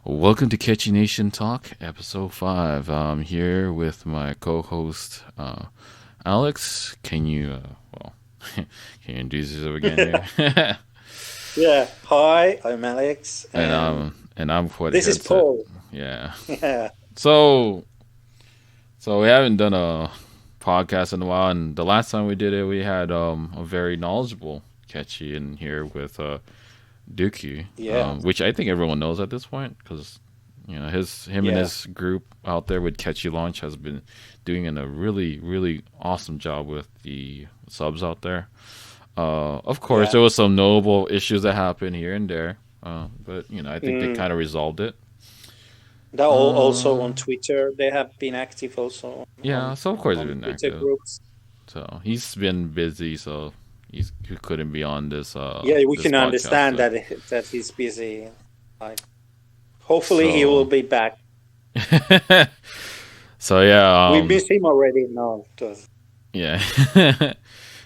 Welcome to Ketchy Nation Talk, episode 5. I'm here with my co-host, Alex. Well, can you introduce yourself again here? Yeah. Hi, I'm Alex, and and um, and I'm for the this is headset. Paul. Yeah. Yeah. So, so we haven't done a podcast in a while, and the last time we did it, we had a very knowledgeable Ketchy in here with Dookie, Yeah. which I think everyone knows at this point because him and Yeah. his group out there with Catchy Launch has been doing a really awesome job with the subs out there. Of course, Yeah. there was some notable issues that happened here and there, but I think they Mm. kind of resolved it. Also Uh, on Twitter, they have been active also yeah, so of course he's on been Twitter active. groups. So he's been busy, so he couldn't be on Yeah, we this can podcast. understand that he's busy. Like, hopefully, he will So be back. so yeah, We miss him already. No, yeah.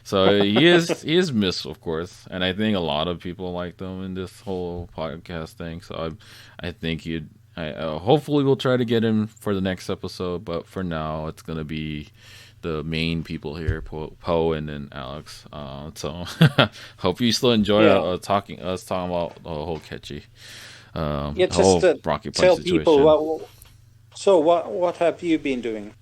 So he is missed, of course, and I think a lot of people like them in this whole podcast thing. So I think he'd. Hopefully we'll try to get him for the next episode, but for now it's gonna be the main people here, Poe and then Alex. So hope you still enjoy yeah, talking about the whole Catchy, yeah. the Just whole Rocky Punch tell people situation. what. So what have you been doing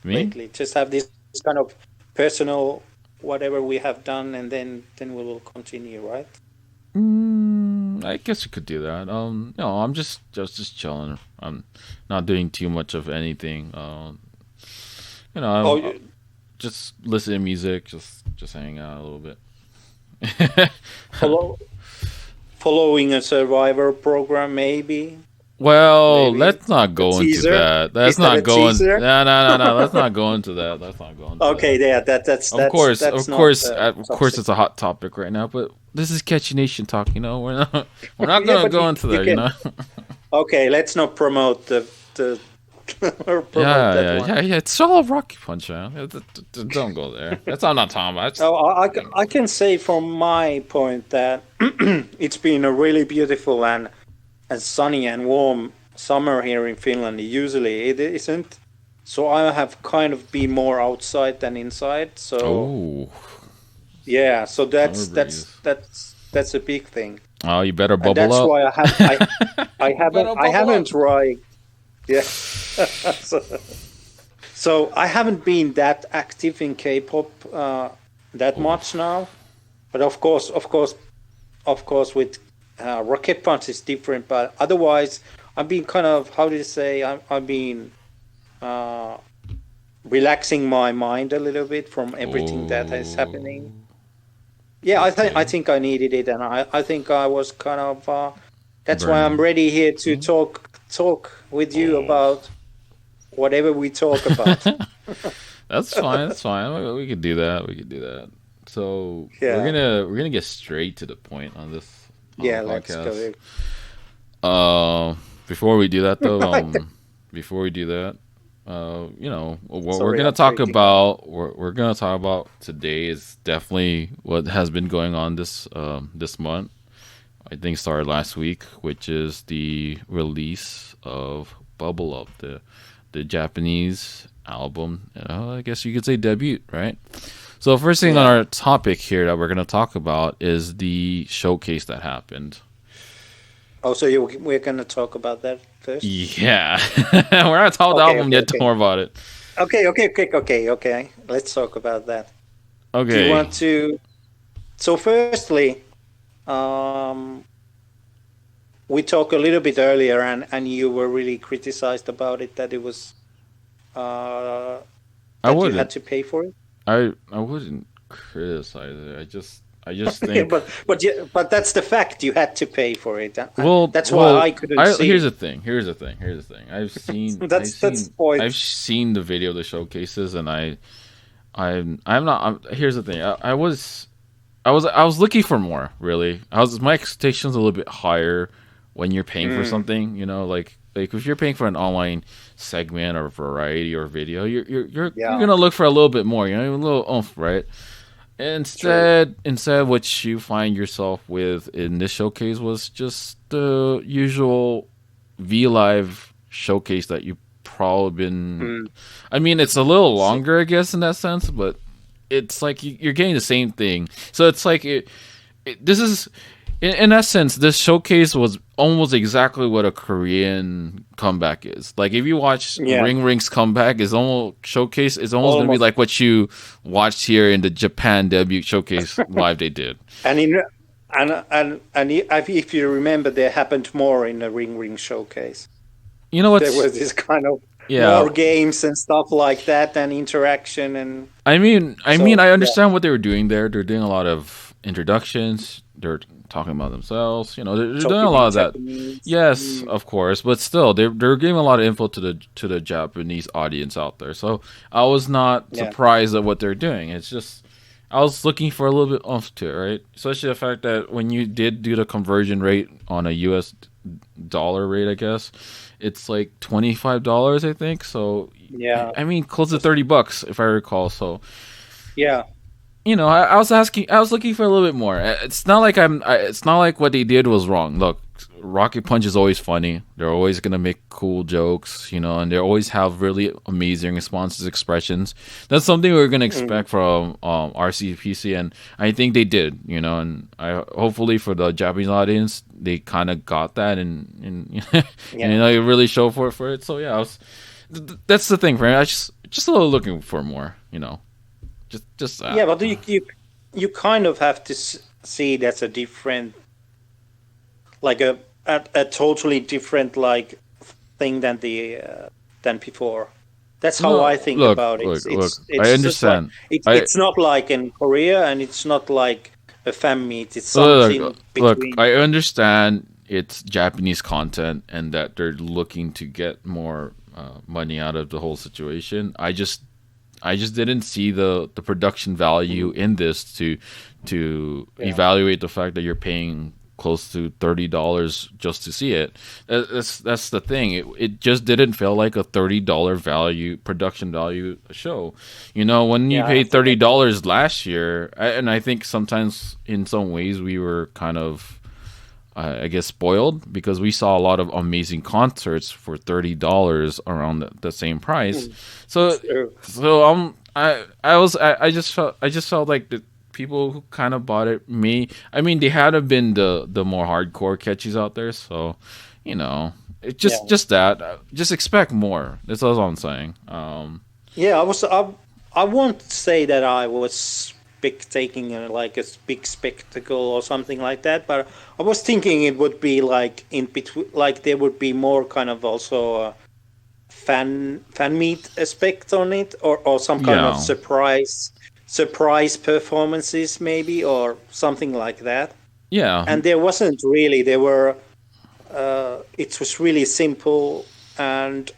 Me? lately? Just have this kind of personal whatever we have done, and then we will continue, right? I guess you could do that. No, I'm just chilling. I'm not doing too much of anything. Oh, I'm just listening to music, just hang out a little bit. follow following a survivor program, maybe, Well, maybe let's not a go into teaser. that. Is Let's that a not go in. teaser? No. Let's not go into that. Let's not go into that. Okay, yeah, that's Of that's course, that's of not course, of course, toxic. it's a hot topic right now. But this is Catchy Nation talk. We're not Yeah, gonna but go into you that. can. Okay, let's not promote the or promote that one. Yeah. It's all Rocky Punch, man. Don't go there. That's all I'm not talking about. Oh, I can say from my point that it's been a really beautiful and sunny and warm summer here in Finland. Usually it isn't. So I have kind of been more outside than inside. So Oh, yeah, so summer that's breeze. that's that's that's a big thing, Oh, you better and bubble that's up. why I You haven't better I bubble haven't up. tried. Yeah, so, so I haven't been that active in K-pop that much Oof. now. But of course, with Rocket Punch is different. But otherwise, I've been kind of how do you say? I've been uh, relaxing my mind a little bit from everything that is happening. Oh, Yeah, I okay. think I needed it, and I think I was kind of. That's why I'm Burning. ready here to Hmm? talk with you Oh. about whatever we talk about. That's fine. That's fine. We could do that. We could do that. So we're Yeah, gonna we're gonna get straight to the point on this yeah. Let's podcast. go. Uh, Before we do that though, Right. before we do that, what we're Sorry, gonna I'm talk breaking up. about. We're gonna talk about today is definitely what has been going on this month. I think started last week, which is the release of Bubble Up, the Japanese album. I guess you could say debut, right? So first thing on Yeah. our topic here that we're gonna talk about is the showcase that happened. Oh, so we're gonna talk about that first? Yeah, we're not talking about the Okay, album okay, yet. Don't okay, worry about it. okay. Let's talk about that. Do you Okay. want to? So, firstly, um, we talked a little bit earlier, and you were really criticized about it that it was uh, I that you had wouldn't. to pay for it. I wouldn't criticize it. I just Yeah, think. but that's the fact. You had to pay for it. That's why Well. I couldn't I see here's it. the thing. Here's the thing. That's the point. I've seen the video of the showcases, and I'm not. Here's the thing. I was looking for more. Really, my expectations a little bit higher when you're paying for Mm, something. Like if you're paying for an online segment or variety or video, you're yeah, gonna look for a little bit more. A little oomph, right? true. Instead, what you find yourself with in this showcase was just the usual Vlive showcase that you probably been. Mm. I mean, it's a little See. longer, I guess, in that sense, but it's like you're getting the same thing. So it's like this is in essence, this showcase was almost exactly what a Korean comeback is. Like if you watch Yeah, Ring Ring's comeback, is almost showcase is almost gonna be almost. like what you watched here in the Japan debut showcase live they did. And if you remember, there happened more in the Ring Ring showcase. You know There what's was this kind of yeah. more games and stuff like that, and interaction, and I so yeah, understand what they were doing there. They're doing a lot of introductions. They're talking about themselves. They're doing a talking lot in of that. Japanese. Yes, Mm, of course, but still, they're giving a lot of info to the Japanese audience out there. So I was not yeah, surprised at what they're doing. It's just I was looking for a little bit oomph to it, right? Especially the fact that when you did do the conversion rate on a U.S. dollar rate, I guess it's like $25, I think. So yeah, I mean, close to $30 if I recall. So yeah, I was I was looking for a little bit more. It's not like it's not like what they did was wrong. Look, Rocket Punch is always funny. They're always gonna make cool jokes, and they always have really amazing responses, expressions. That's something we are gonna mm, expect from RCPC, and I think they did. And I hopefully for the Japanese audience, they kind of got that, and yeah, and they really show for it. So yeah, that's the thing for me. I just a little looking for more. Just that. yeah. But you kind of have to see that's a different, like a totally different like thing than before. That's how No, I think look, about it. look, look. I It's just like understand. I it's not like in Korea, and it's not like a fan meet. It's look, something look. between. I understand it's Japanese content and that they're looking to get more money out of the whole situation. I just didn't see the production value Mm, in this to yeah, evaluate the fact that you're paying close to $30 just to see it. That's the thing. It just didn't feel like a $30 value production value show. When you yeah, I paid think $30 last year, and I think sometimes in some ways we were kind of I guess spoiled because we saw a lot of amazing concerts for $30 around the same price. mm, So true. I just felt like the people who kind of bought it I mean they had to have been the more hardcore catchies out there. So you know it Yeah, just that just expect more. That's all I'm saying. yeah. I won't say that I was taking like a big spectacle or something like that, but I was thinking it would be like in between, like there would be more kind of also fan meet aspect on it, or some kind of Yeah, surprise performances maybe, or something like that. yeah. And there wasn't really. There were. It was really simple, and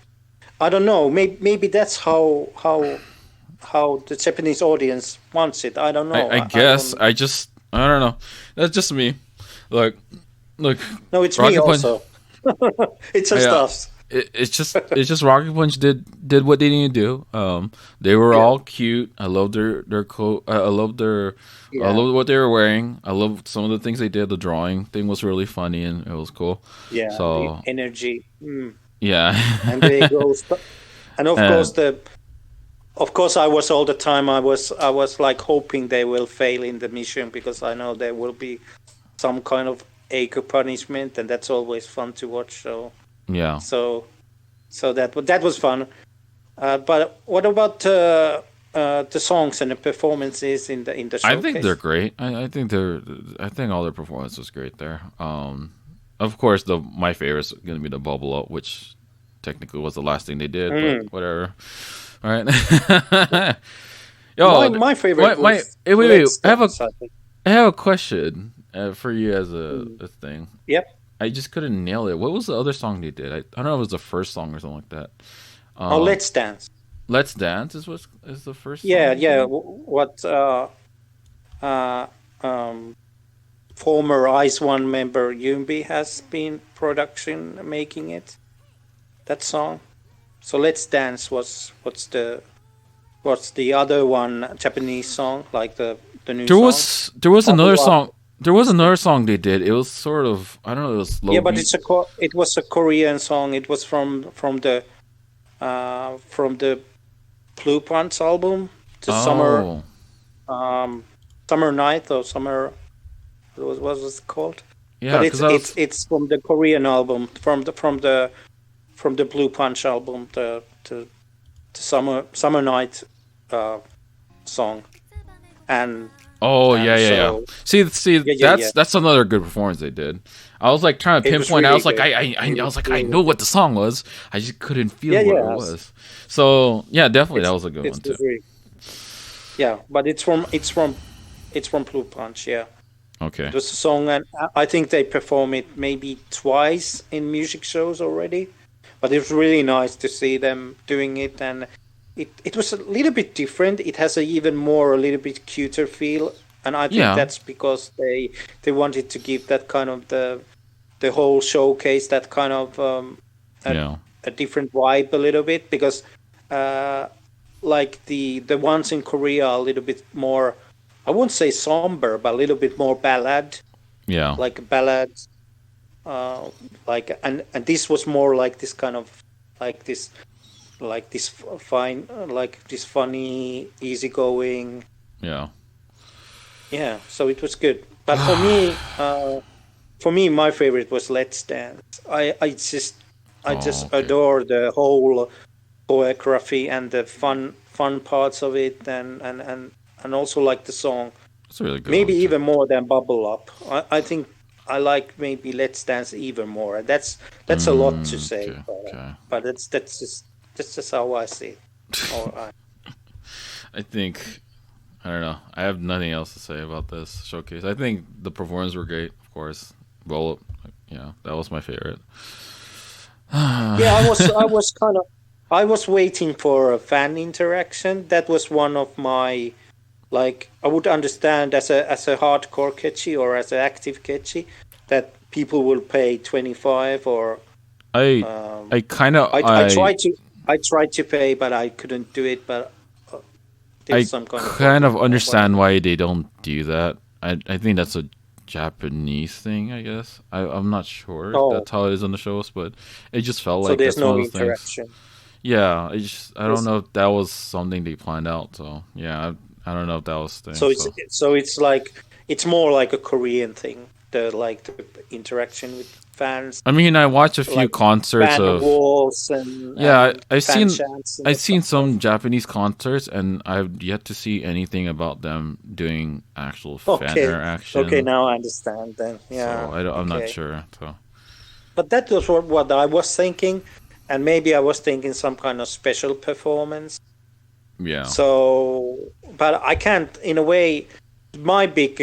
I don't know. Maybe that's how the Japanese audience wants it. I don't know. I I guess don't. I don't know. That's just me. Look, look. No, it's me Rocket Punch. also. It's just Yeah, us. it's just Rocket Punch did what they needed to do. They were Yeah, all cute. I love their coat. I love I yeah, love what they were wearing. I love some of the things they did. The drawing thing was really funny and it was cool. yeah. The So energy. Mm. And there yeah, goes. And of course and the. Of course, I was all the time. I was like hoping they will fail in the mission, because I know there will be some kind of acre punishment, and that's always fun to watch. So yeah. so that was fun. But what about the songs and the performances in the I think they're showcase? great. I think all their performance was great there. Of course, the my favorite is gonna be the bubble up, which technically was the last thing they did, but Mm. whatever. All right. My Yo, my favorite was wait, wait. Let's Dance. I think. I have a question for you as Mm. a thing. Yep. I just couldn't nail it. What was the other song they did? I don't know if it was the first song or something like that. Oh, Um, Let's Dance. Let's Dance is the first song Yeah, they yeah. did. What uh, um, former Ice One member Yumbi has been production making it, that song. So Let's Dance was what's the other one, Japanese song, like the new song. There was another Bubble Up. song. There was another song they did. It was sort of, I don't know, it was Yeah, low but beat. it was a Korean song. It was from the Blue Pants album, the Oh, um summer night or summer, what was it called? yeah, But because I was, it's from the Korean album, from the Blue Punch album, the summer night uh song. and oh yeah, and yeah, yeah. so See, yeah, yeah, yeah. that's another good performance they did. I was like trying to It was pinpoint. I really was like, good. I It was was like, I really know good. what the song was. I just couldn't feel Yeah, what it yeah. was. So yeah, definitely that It's was a good one it too. was really, yeah, but it's from Blue Punch. Yeah, Okay. it was a song, and I think they perform it maybe twice in music shows already. But it was really nice to see them doing it, and it was a little bit different. It has a little bit cuter feel, and I think Yeah, that's because they wanted to give that kind of the whole showcase that kind of a yeah. a different vibe a little bit, because uh like the ones in Korea are a little bit more, I wouldn't say somber, but a little bit more ballad, Yeah. like ballads, uh like, and this was more like this kind of, like this, fine, like this funny, easygoing. Yeah. Yeah, so it was good. But for me, my favorite was Let's Dance. I just Oh, okay. adore the whole choreography and the fun parts of it, and also like the song, That's a really good maybe one too. even more than Bubble Up. I think I like maybe Let's Dance even more. And that's a lot to say, Okay. Okay. but that's just how I see it. Or I think I don't know. I have nothing else to say about this showcase. I think the performances were great, of course. Well, yeah, that was my favorite. Yeah, I was waiting for a fan interaction. That was one of my, like, I would understand as a hardcore catchy or as an active catchy that people will pay 25 or I um I kind of I tried to, pay, but I couldn't do it. But uh, there's I some kind of kind problem of or understand whatever. why they don't do that. I think that's a Japanese thing. I guess I'm not sure if Oh, that's how it is on the shows, but it just felt so like there's that's one no of those things. interaction. Yeah, I don't There's, know if that was something they planned out. So yeah, I don't know if that was the thing. So so it's like, it's more like a Korean thing. The interaction with fans, I mean, I watched a few like concerts banner of. walls Yeah, and fan chants and I've that kind seen of stuff. some Japanese concerts, and I've yet to see anything about them doing actual fan Okay, okay, interaction. now I understand then. So Yeah, I'm not okay. sure. So But that was what I was thinking, and maybe I was thinking some kind of special performance. yeah. So, but I can't. In a way, my big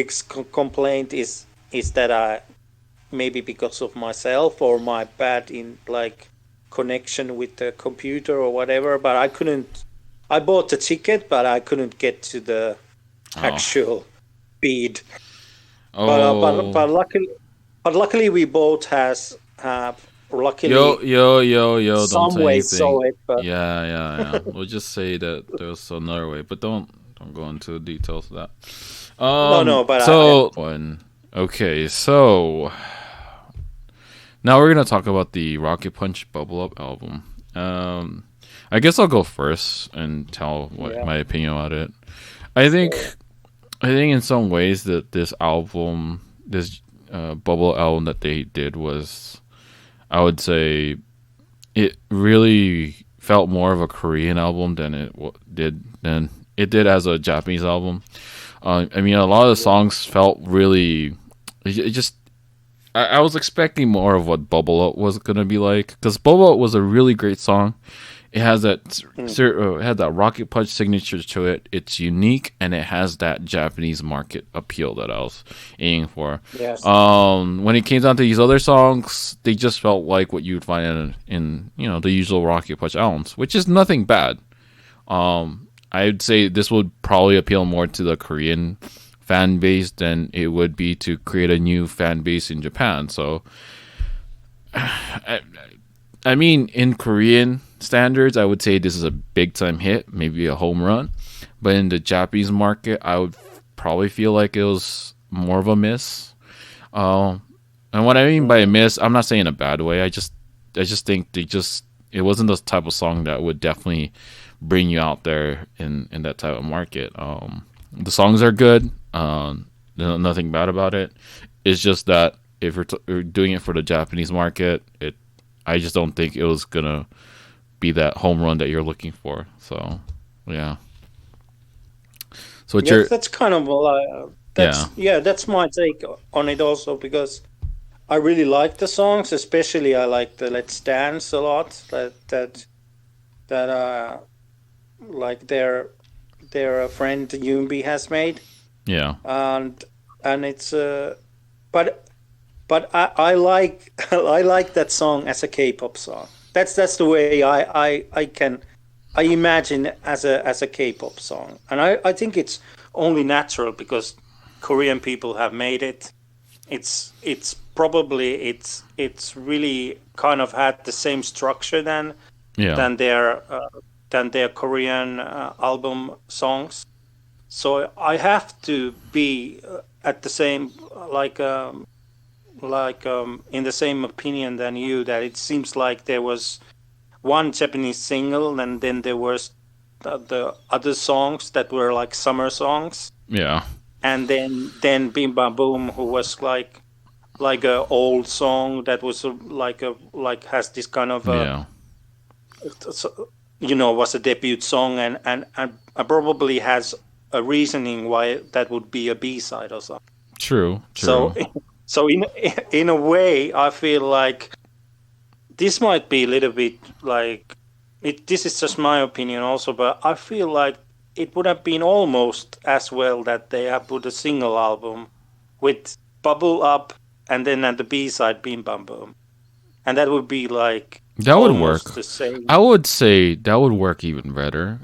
complaint is that I, maybe because of myself or my bad in like connection with the computer or whatever, but I couldn't. I bought the ticket, but I couldn't get to the Oh. actual feed. Oh. But luckily we both has have Yo, luckily yo, yo, yo, don't some say way anything. saw it. But Yeah, yeah, yeah. We'll just say that there's another way, but don't go into the details of that. no, no, but So one. Okay, so now we're gonna talk about the Rocket Punch Bubble Up album. I guess I'll go first and tell what yeah, my opinion about it. I think sure. I think in some ways that this bubble album that they did was, I would say, it really felt more of a Korean album than it did as a Japanese album. I mean, a lot of the Yeah. songs felt really. It just I was expecting more of what Bubble Up was gonna be like, because Bubble Up was a really great song. It has Mm, it had that Rocket Punch signature to it. It's unique and it has that Japanese market appeal that I was aiming for. yes. When it came down to these other songs, they just felt like what you'd find in the usual Rocket Punch albums, which is nothing bad. I'd say this would probably appeal more to the Korean fan base than it would be to create a new fan base in Japan. So, I, I mean, in Korean standards, I would say this is a big time hit, maybe a home run. But in the Japanese market, I would probably feel like it was more of a miss. And what I mean by a miss, I'm not saying in a bad way. I just think it wasn't the type of song that would definitely bring you out there in that type of market. The songs are good. Nothing bad about it. It's just that if you're doing it for the Japanese market, I just don't think it was gonna be that home run that you're looking for. So, yeah. So what's Yes, your that's kind of yeah that's my take on it also because I really like the songs, especially I like the Let's Dance a lot. That like their friend Yumbi has made, yeah and it's but I like I like that song as a K-pop song. That's the way I can I imagine as a K-pop song, and I think it's only natural because Korean people have made it. It's probably it's really kind of had the same structure yeah than their uh, than their Korean album songs. So I have to be at the same in the same opinion than you that it seems like there was one Japanese single and then there was the other songs that were like summer songs, yeah and then Bim Bam Boom, who was like a old song that was like has this kind of yeah. was a debut song and probably has a reasoning why that would be a B-side or something. True, So true. so in a way, I feel like this might be a little bit like it. This is just my opinion, also, but I feel like it would have been almost as well that they have put a single album with Bubble Up and then at the B side Beam Bam Boom, and that would be like That would almost work. the same. I would say that would work even better.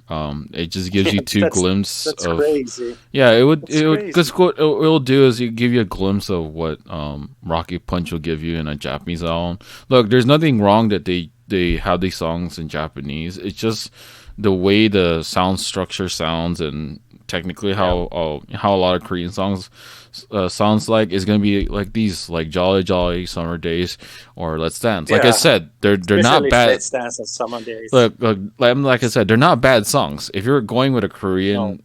It just gives you two that's glimpses that's of. crazy. Yeah, it would. That's It would. crazy. Because what it'll do is you give you a glimpse of what Rocky Punch will give you in a Japanese album. Look, there's nothing wrong that they have these songs in Japanese. It's just the way the sound structure sounds and technically Yeah, how a lot of Korean songs sounds like is gonna be like these like Jolly Jolly Summer Days or Let's Dance. Like I yeah. said, they're not Especially bad. Let's Dance on Summer Days. Like I said, they're not bad songs. If you're going with a No,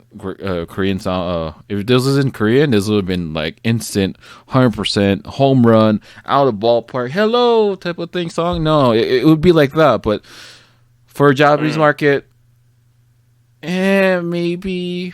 Korean song, if this was in Korean, this would have been like instant, 100% home run, out of ballpark, hello type of thing song. No, it would be like that. But for a Japanese mm, market, maybe.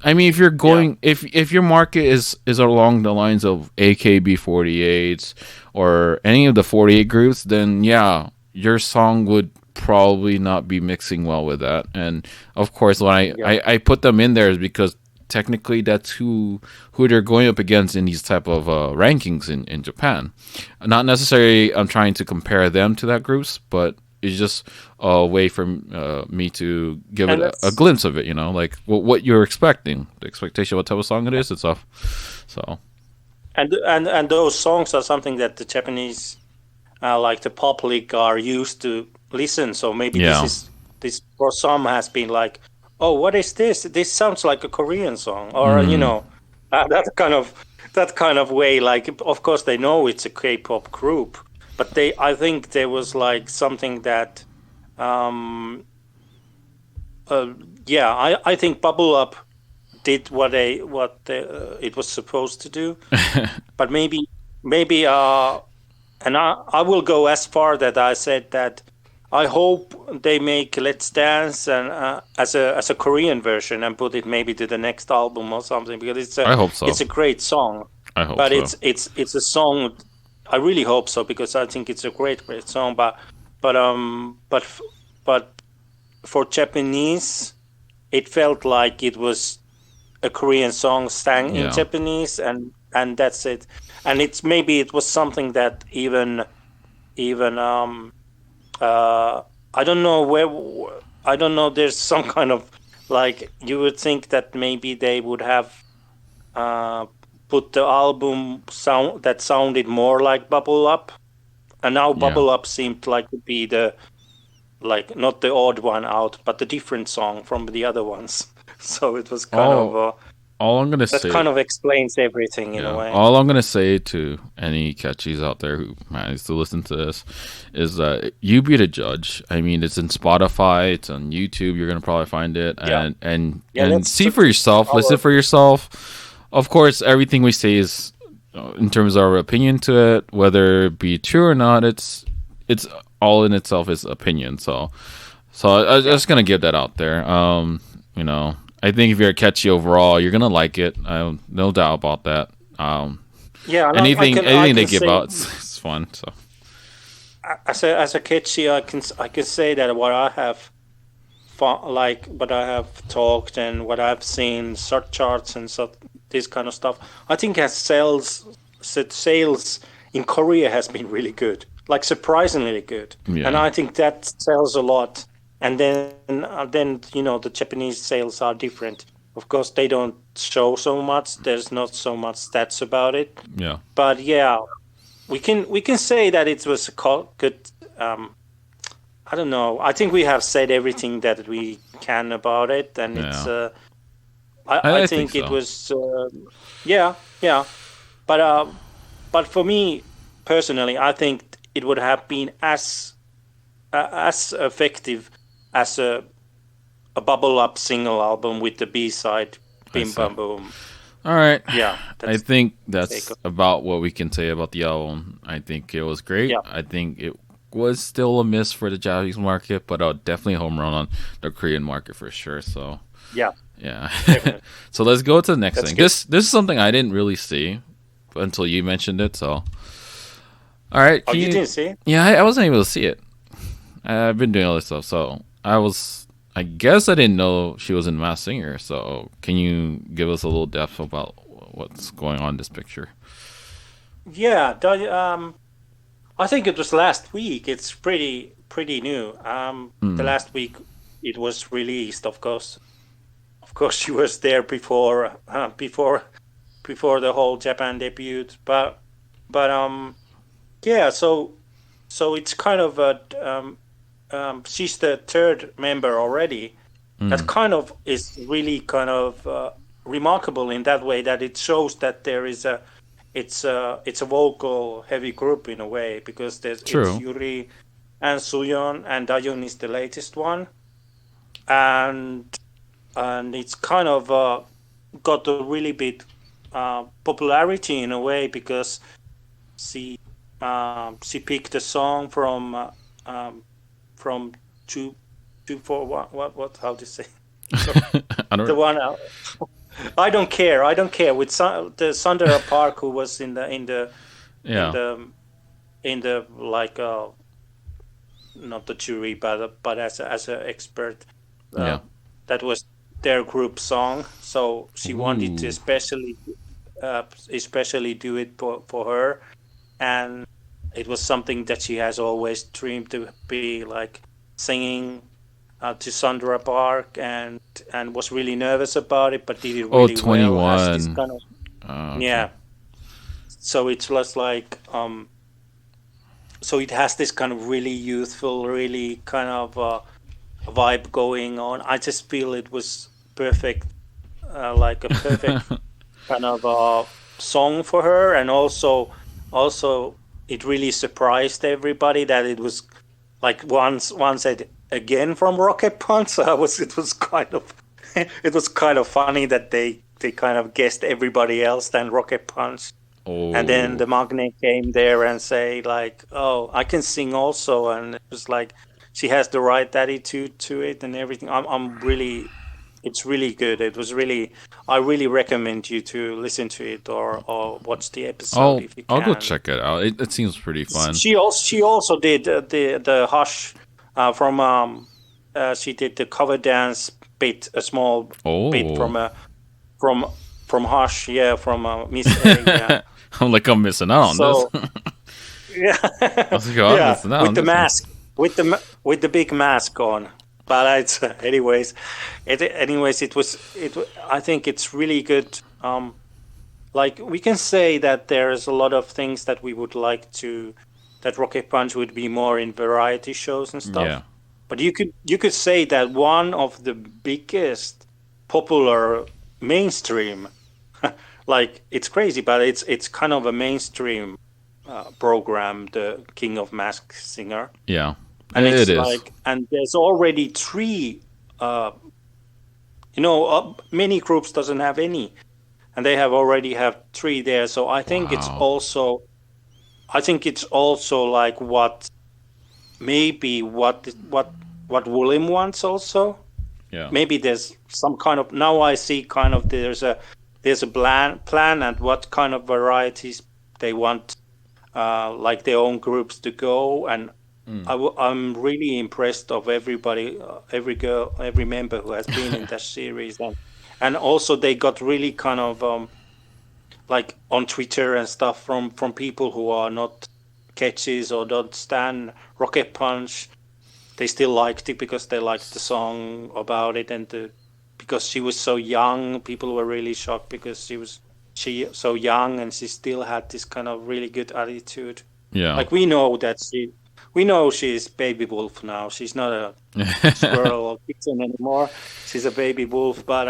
I mean, if you're yeah, going, if your market is along the lines of AKB48s or any of the 48 groups, then yeah, your song would probably not be mixing well with that. And of course, when yeah. I put them in there is because technically that's who they're going up against in these type of rankings in Japan. Not necessarily I'm trying to compare them to that groups, but it's just a way for me to give it And a that's glimpse of it, like what you're expecting, the expectation, what type of song it is, and stuff. So and those songs are something that the Japanese like the public are used to listen. So maybe yeah, this for some has been like, oh, what is this? This sounds like a Korean song, or mm, that kind of way. Like, of course, they know it's a K-pop group, but I think there was like something that, um, uh, yeah, I think Bubble Up did it was supposed to do, but maybe and I will go as far that I said that I hope they make Let's Dance and as a Korean version and put it maybe to the next album or something because I hope so. it's a great song, I hope but so. it's a song. I really hope so because I think it's a great song. But but but for Japanese, it felt like it was a Korean song sang in Yeah. Japanese and that's it. And it's maybe it was something that even uh I don't know I don't know there's some kind of like you would think that maybe they would have uh put the album sound that sounded more like Bubble Up, and now Yeah. Bubble Up seemed like to be the like not the odd one out but the different song from the other ones. So it was kind of Oh, all I'm gonna That say, kind of explains everything in a yeah, way. all I'm gonna say to any catchies out there who manage to listen to this is that you be the judge. I mean, it's in Spotify, it's on YouTube. You're gonna probably find it, Yeah, yeah. and That's see for yourself. Listen our for yourself. Of course, everything we say is in terms of our opinion to it, whether it be true or not. It's all in itself is opinion. So I was yeah, just gonna give that out there. You know, I think if you're catchy overall, you're gonna like it. No doubt about that. yeah. And I Anything they can give say out, it's fun. So as a Ketchy, I can say that what I have like what I have talked and what I've seen search charts and so this kind of stuff. I think as sales in Korea has been really good, like surprisingly good, and yeah, I think that sells a lot. And then you know the Japanese sales are different. Of course, they don't show so much. There's not so much stats about it, yeah, but yeah, we can say that it was a good. I don't know. I think we have said everything that we can about it, and it's. yeah. I I think think it so. was. Yeah, yeah, but for me personally, I think it would have been as effective as a bubble up single album with the B side, I Bim see. Bam Boom. All right. Yeah, I that's think take. that's about what we can say about the album. I think it was great. Yeah, I think it was still a miss for the Japanese market, but definitely a home run on the Korean market for sure. So yeah, yeah. definitely. So let's go to the next That's thing. good. This is something I didn't really see until you mentioned it. So all right, Oh, can you you? didn't see? Yeah, I wasn't able to see it. I've been doing all this stuff, so I was. I guess I didn't know she was in Masked Singer. So can you give us a little depth about what's going on in this picture? Yeah, I think it was last week. It's pretty new. The Hmm. last week it was released. Of course, she was there before the whole Japan debut. But yeah. So it's kind of a she's the third member already. That Hmm. kind of is really kind of remarkable in that way that it shows that there is a it's a vocal heavy group in a way because it's True. Yuri and Suyeon and Dahyun is the latest one and it's kind of got a really big popularity in a way because she she picked a song from two two four what how to say so I the don't. one I don't care. I don't care. With the Sandra Park, who was in Yeah. the in the like not the jury, but as a expert, uh, Yeah. that was their group song. So she wanted to Ooh. especially do it for her, and it was something that she has always dreamed to be like singing to Sandra Park and was really nervous about it, but did it Oh, really well. Has this 21. kind of Okay. yeah. So it's just like so it has this kind of really youthful, really kind of vibe going on. I just feel it was perfect, like a perfect kind of song for her, and also it really surprised everybody that it was like once again from Rocket Punch. So it was kind of it was kind of funny that they kind of guessed everybody else than Rocket Punch. And then Oh. the magnet came there and say like, "Oh, I can sing also," and it was like she has the right attitude to it and everything. I'm really, it's really good. It was really, I really recommend you to listen to it or watch the episode if you I'll go can. check it out. It seems pretty fun. She also did the Hush from she did the cover dance bit, a small bit Oh. from from Hush, yeah, from Miss A, yeah. I'm like I'm missing out on this. So yeah, I was like, oh, I'm yeah, missing out with on the this one. mask, with the big mask on. But it's anyways, I think it's really good. Like we can say that there's a lot of things that we would like to that Rocket Punch would be more in variety shows and Yeah. stuff. But you could say that one of the biggest popular mainstream. Like it's crazy, but it's kind of a mainstream program, the King of Mask Singer, Yeah, and it it's is. like, and there's already three. Many groups doesn't have any, and they have already have three there. So Wow. I think it's also like what William wants also. Yeah. Maybe there's some kind of, now I see kind of there's a plan and what kind of varieties they want, like their own groups to go. And Mm. I'm really impressed of everybody, every girl, every member who has been in that series. And also they got really kind of like on Twitter and stuff from people who are not catches or don't stand Rocket Punch. They still liked it because they liked the song about it, and because she was so young, people were really shocked because she so young and she still had this kind of really good attitude. Yeah. Like we know she's baby wolf now. She's not a squirrel or kitten anymore. She's a baby wolf, but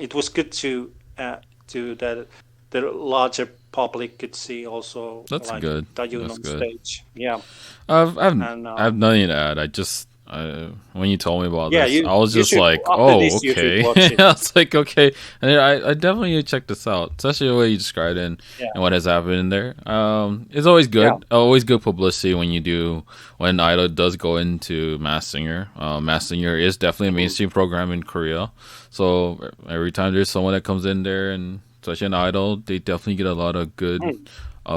it was good to that the larger public could see also That's like good. Dahyun That's on good. stage. Yeah, and I've nothing to add. I just when you told me about yeah, this, I was you just should, like, after oh, this you should okay. watch I it. was like, okay, and I definitely need to check this out, especially the way you described it Yeah, and what has happened in there. It's always yeah, good, always good publicity when you do when idol does go into Mass Singer. Mass Singer is definitely a mhm, mainstream program in Korea, so every time there's someone that comes in there and especially an idol, they definitely get a lot of good mhm.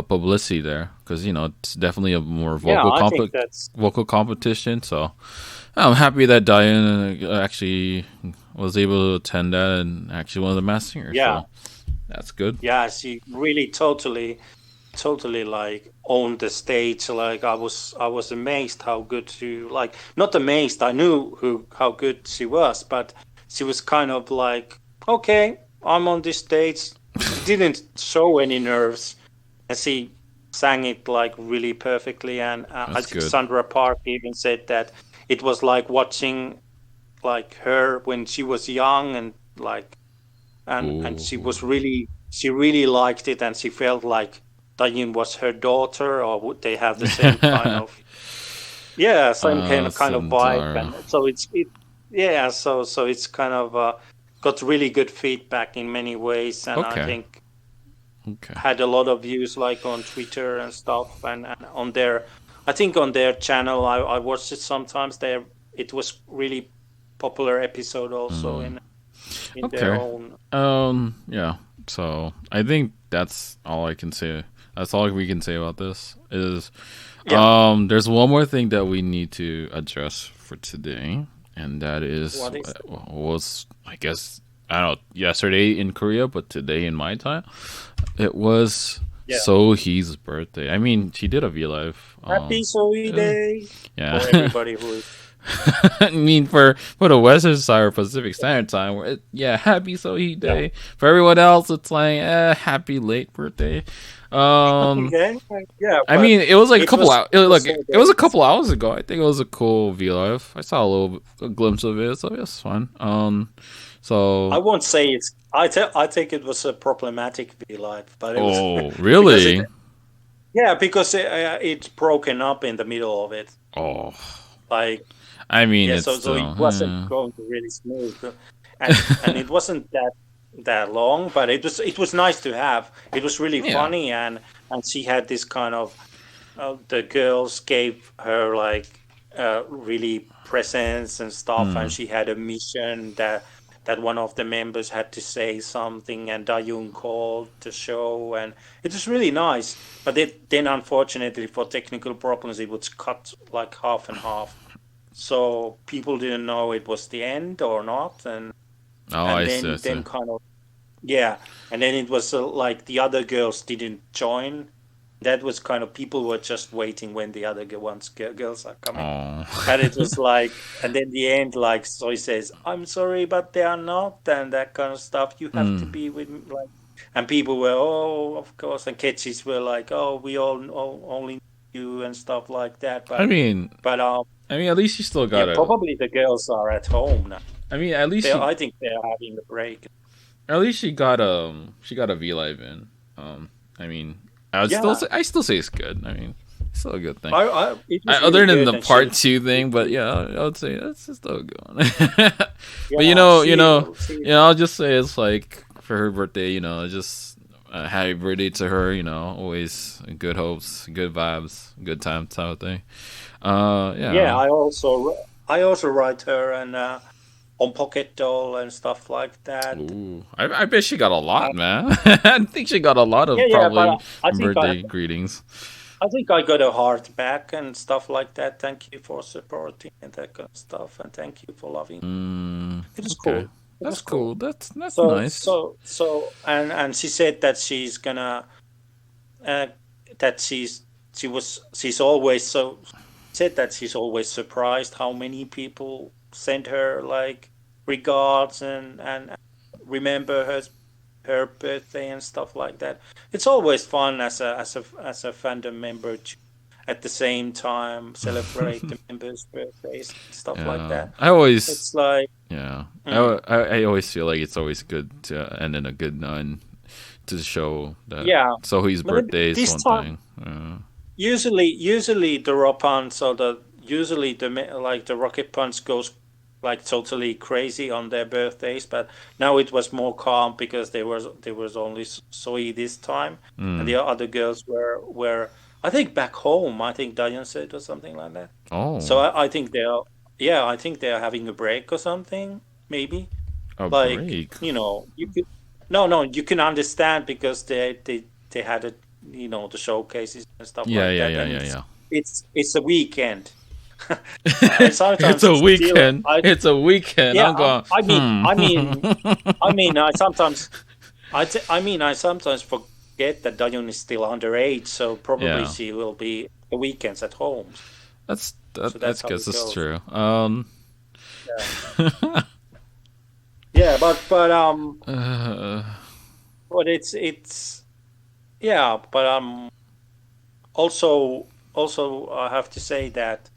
publicity there because it's definitely a more Yeah. I think that's vocal competition. So I'm happy that Diane actually was able to attend that and actually one of the mass singers. yeah, So that's good. yeah. She really totally like owned the stage. Like I was amazed how good she, like, not amazed. I knew who how good she was, but she was kind of like, okay, I'm on this stage. She didn't show any nerves, and she sang it like really perfectly. And I That's think good. Sandra Park even said that it was like watching like her when she was young, and like, and she Ooh. was really, she really liked it, and she felt like Dayin was her daughter, or would they have the same kind of, yeah, same kind of vibe. Santara. And so yeah, so it's kind of got really good feedback in many ways, and I Okay. think Okay. had a lot of views like on Twitter and stuff, and on their, I think on their channel, I watched it sometimes. There, it was really popular episode also Mm. in their Okay. own. Yeah. So I think that's all I can say. That's all we can say about this. Is Yeah, there's one more thing that we need to address for today, and that is what is it? was I guess I don't know yesterday in Korea, but today in my time, it was Yeah, Sohee's birthday. I mean, she did a V Live. happy Sohee Uh, Day yeah. for everybody who is. I mean, for the Western side or Pacific Standard Time, yeah, happy Sohee Yeah. Day. For everyone else, it's like, happy late birthday. Um, Okay. Yeah, I but mean, it was like a couple hours. it was Look, her it was a days. couple hours ago. I think it was a cool V Live. I saw a glimpse of it, so it's fun. I So won't say it's. I think it was a problematic V Live, but it was oh, because it, really? yeah, because it's broken up in the middle of it. Oh, Like, I mean, yeah, it's so it still. wasn't going really smooth, and it wasn't that long, but it was nice to have. It was really Yeah. funny, and she had this kind of, the girls gave her like really presents and stuff, and Mm, she had a mission that one of the members had to say something, and Dahyun called the show, and it was really nice. But then, unfortunately, for technical problems, it was cut like half and half, so people didn't know it was the end or not, oh, and I see. I see. then kind of, yeah, and then it was like the other girls didn't join. That was kind of, people were just waiting when the other girls are coming. Oh. And it was like, and then the end, like, so he says, "I'm sorry, but they are not," and that kind of stuff. You have to Mm. be with me, like, and people were, "Oh, of course," and Ketchys were like, "Oh, we all only know you," and stuff like that. I mean, But at least you still yeah, got a. probably the girls are at home now. I mean, at least I think they're having a break. At least she got a V Live in. I mean, Yeah, I still say it's good. I mean, it's still a good thing. it was really Other than good, the and she, part two thing, but yeah, I would say that's just still a good one. But yeah, she, I'll just say it's like for her birthday, just happy birthday to her. Always good hopes, good vibes, good time type of thing. yeah. Yeah. I also write her and on Pocket Doll and stuff like that. Ooh, I bet she got a lot, man. I think she got a lot Yeah, of yeah, but probably I think birthday greetings. I think I got a heart back and stuff like that. Thank you for supporting and that kind of stuff, and thank you for loving. It was Okay, cool. It that's was cool. cool. That's So nice. and she said that she's gonna uh, that she's always so said that she's always surprised how many people send her like regards and remember her birthday and stuff like that. It's always fun as a fandom member to at the same time celebrate the members' birthdays and stuff like Yeah, that. I always It's like yeah. mm, I always feel like it's always good to end in a good note to show that yeah. Sohee's But birthday is this one time, thing. usually the Ropans or the usually like the Rocket Punch goes like totally crazy on their birthdays, but now it was more calm because there was only Soy this time, and the other girls were I think back home. I think Dahyun said or something like that. So Oh, I think they're yeah I think they're having a break or something maybe. a Like break. you could no you can understand because they had a the showcases and stuff Yeah, like yeah, that, yeah, and yeah, yeah. it's a weekend. And It's sometimes a it's still weekend. It's a weekend. yeah I'm going. I mean I sometimes I sometimes forget that Dahyun is still underage, so probably Yeah, she will be the weekends at home. So that's that's how good. it That's goes. true. Yeah, yeah, Uh, but it's yeah, but also I have to say that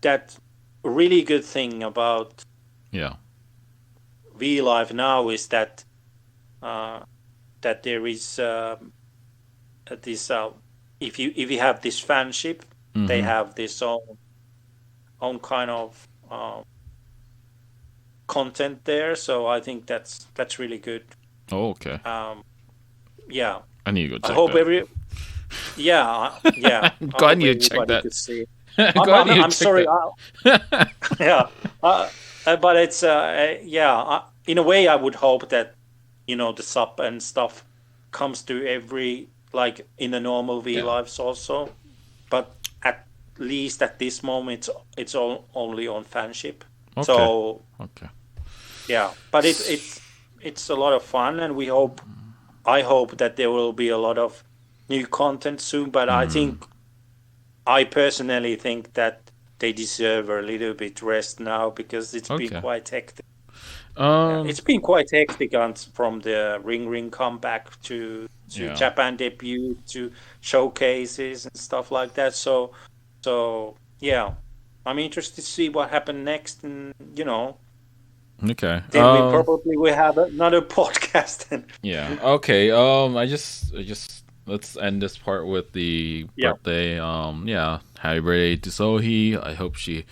that really good thing about yeah. VLive now is uh, that there is this if you have this fanship, they Mm-hmm. have this own kind of content there. So I think that's really good. Oh, okay. Um, yeah, I need to go I check hope that. every yeah I Go ahead, hope you check everybody that. could see. Go ahead, you I'm check sorry. that. Yeah, but it's yeah. In a way, I would hope that the sub and stuff comes to every like in the normal V Yeah. lives also, but at least at this moment, it's all only on fanship. Okay. So Okay. yeah, but it's a lot of fun, and I hope that there will be a lot of new content soon. But I personally think that they deserve a little bit rest now because it's been Okay. quite hectic. Yeah, Um. it's been quite hectic from the Ring comeback to Yeah. Japan debut to showcases and stuff like that. So yeah, I'm interested to see what happened next, and Okay. then we probably will have another podcast. And Yeah. Okay. I just let's end this part with the yeah, birthday. Yeah. Happy birthday to Sohee. I hope she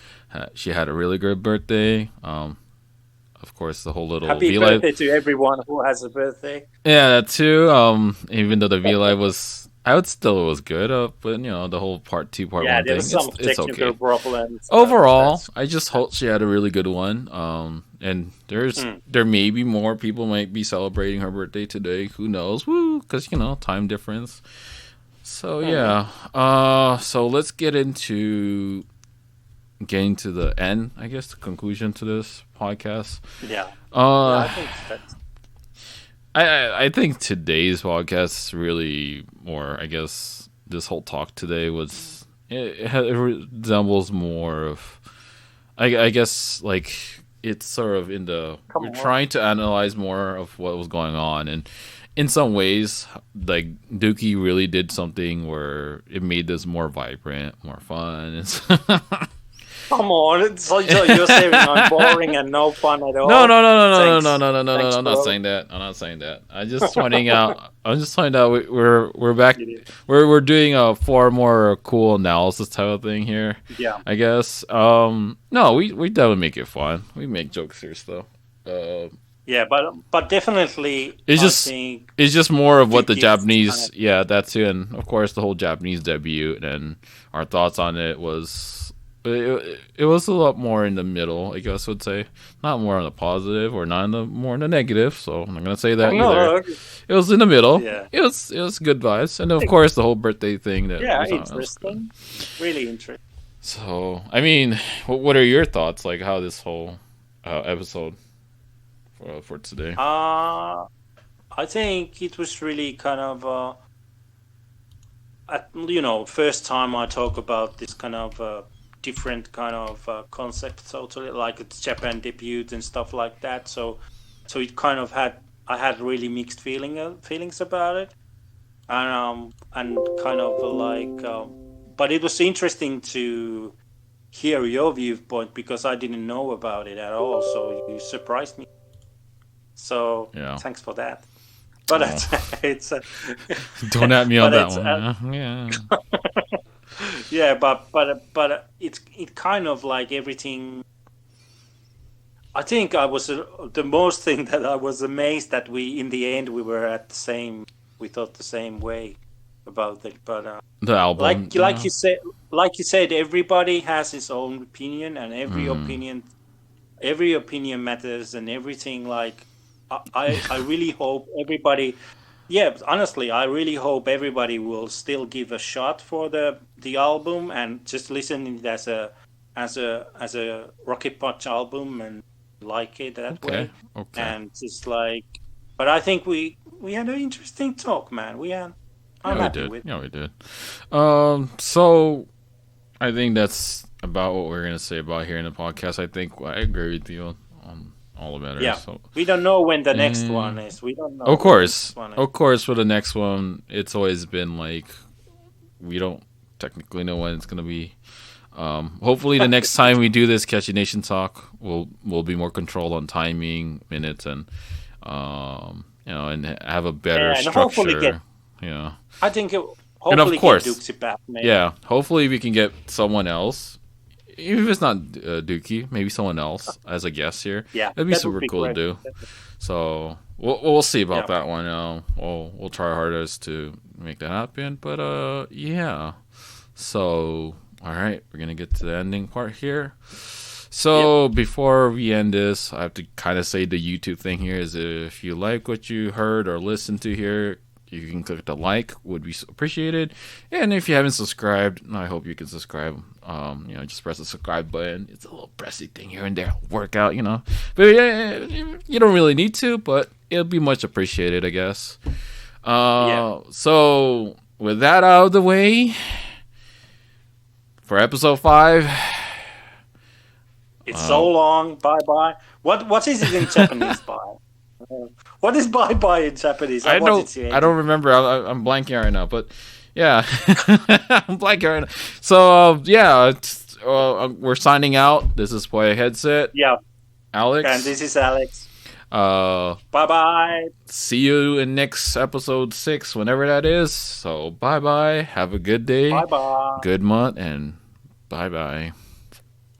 had a really good birthday. Of course, the whole little happy V Live. birthday to everyone who has a birthday. Yeah, that too. Even though the V Live was, I would still it was good. But the whole part two, part Yeah, one there was thing, some it's technical okay. problems, but Overall, that's I just hope she had a really good one. And mm, there may be more people might be celebrating her birthday today. Who knows? Woo, because time difference. So mhm. yeah. So let's get into getting to the end. I guess the conclusion to this podcast. Yeah, yeah. Uh, I think that's I think today's podcast is really more. I guess this whole talk today was it resembles more of. I guess like it's sort of in the come we're on. trying to analyze more of what was going on, and in some ways like Dookie really did something where it made this more vibrant, more fun. Come on. So you're saying I'm boring and no fun at No, all? no, no, no, no, no, Thanks. no, no, no, no. Thanks, I'm not bro. saying that. I'm not saying that. I'm just pointing out. I'm just pointing out we're back. Yeah. We're doing a far more cool analysis type of thing here. Yeah. I guess. No, we definitely make it fun. We make jokes here still. Yeah, but definitely, It's I just think it's just more of what the Vicky is kind Japanese. of Yeah, that's it. And of course, the whole Japanese debut and our thoughts on it was. It was a lot more in the middle, I guess I would say. Not more on the positive or not in the more in the negative. So I'm not gonna say that either. no, It was in the middle. yeah, It was good vibes, and of course the whole birthday thing that yeah, was on. That was good. interesting, really interesting. So I mean, what are your thoughts? Like how this whole episode for today? I think it was really kind of first time I talk about this kind of different kind of concept, totally like it's Japan debut and stuff like that. So it kind of I had really mixed feelings about it, and kind of like, but it was interesting to hear your viewpoint because I didn't know about it at all. So you surprised me. So Yeah. thanks for that. But Oh, it's don't at me on but that it's one. Yeah. yeah, but it kind of like everything. I think I was the most thing that I was amazed that we in the end we were at the same. We thought the same way about it, but The album. like you said, everybody has his own opinion, and Mm. every opinion matters, and everything. Like I really hope everybody. Yeah, honestly, I really hope everybody will still give a shot for the album and just listen it as a Rocket Punch album and like it that Okay. way. Okay. And just like, but I think we had an interesting talk, man. I'm Yeah, we happy did. with. Yeah, we did. So I think that's about what we're gonna say about here in the podcast. I think I agree with you on all the matters. Yeah, So, we don't know when the next one and is. We don't know when the next one is. of course, for the next one, it's always been like we don't technically know when it's gonna be. Hopefully, the next time we do this Catchy Nation talk, we'll be more controlled on timing, minutes, and and have a better Yeah, and hopefully get. structure. Yeah, I think and of hopefully get course, Dukesy back, maybe. yeah. Hopefully, we can get someone else, even if it's not Dookie, maybe someone else as a guest here. Yeah, That'd be that would super be cool to great. do. So we'll see about Yeah. that one. We'll try our hardest to make that happen. But yeah. So all right, we're gonna get to the ending part here. So before we end this, I have to kind of say the YouTube thing here is if you like what you heard or listened to here, you can click the like, would be appreciated. And if you haven't subscribed, I hope you can subscribe. Just press the subscribe button. It's a little pressy thing here and there, workout, But yeah, you don't really need to, but it'll be much appreciated, I guess. So with that out of the way, for episode 5. It's so long. Bye bye. What is it in Japanese? Bye. What is bye bye in Japanese? I don't remember. I'm blanking right now, but yeah, I'm blanking right now. So we're signing out. This is Boy Headset. Yeah, Alex. and this is Alex. Bye bye. See you in next episode 6, whenever that is. So bye bye. Have a good day. Bye bye. Good month, and bye bye.